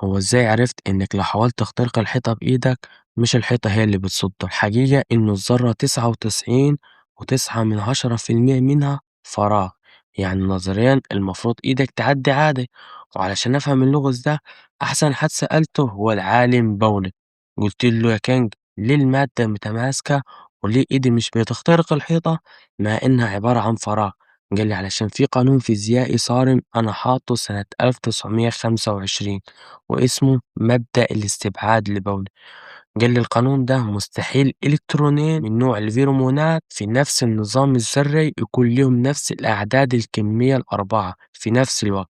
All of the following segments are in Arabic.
هو إزاي عرفت إنك لو حاولت تخترق الحيطة بإيدك مش الحيطة هي اللي بتصد؟ الحقيقة إنه الذرة 99.9% منها فراغ، يعني نظريا المفروض إيدك تعدي عادي. وعلشان أفهم اللغز ده أحسن حد سألته هو العالم باولي. قلت له: يا كينج، ليه المادة متماسكة وليه إيدي مش بتخترق الحيطة مع إنها عبارة عن فراغ؟ قال لي: علشان في قانون فيزيائي صارم أنا حاطه سنة 1925 واسمه مبدأ الاستبعاد لبولي. قال لي: القانون ده مستحيل إلكترونين من نوع الفيرومونات في نفس النظام الذري يكون لهم نفس الأعداد الكمية الأربعة في نفس الوقت.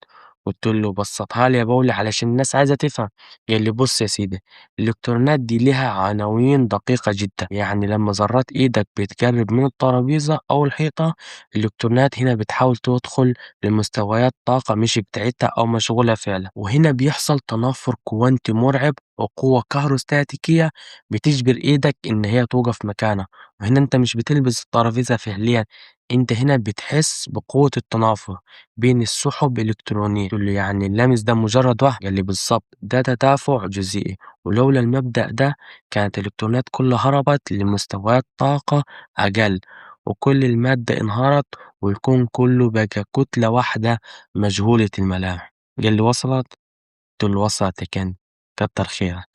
قلت له: بسطها لي يا بولي علشان الناس عايزة تفهم. قال لي: بص يا سيدي، الإلكترونات دي لها عناوين دقيقة جدا، يعني لما ذرات إيدك بتقرب من الترابيزة أو الحيطة الإلكترونات هنا بتحاول تدخل لمستويات طاقة مش بتاعتها أو مشغولة فعلا، وهنا بيحصل تنافر كوانتي مرعب وقوة كهروستاتيكية بتجبر إيدك إن هي توقف مكانها. وهنا أنت مش بتلبس الترابيزة فعليا، أنت هنا بتحس بقوة التنافر بين السحب الإلكترونية. قلت له: يعني اللمس ده مجرد وهم؟ قال لي: بالظبط، ده تدافع جزيئي، ولولا المبدأ ده كانت الإلكترونات كلها هربت لمستويات طاقة أقل وكل المادة انهارت والكون كله بقى كتلة واحدة مجهولة الملامح. قال لي: وصلت؟ قلت له: وصلت يا كان، كتر خيرك.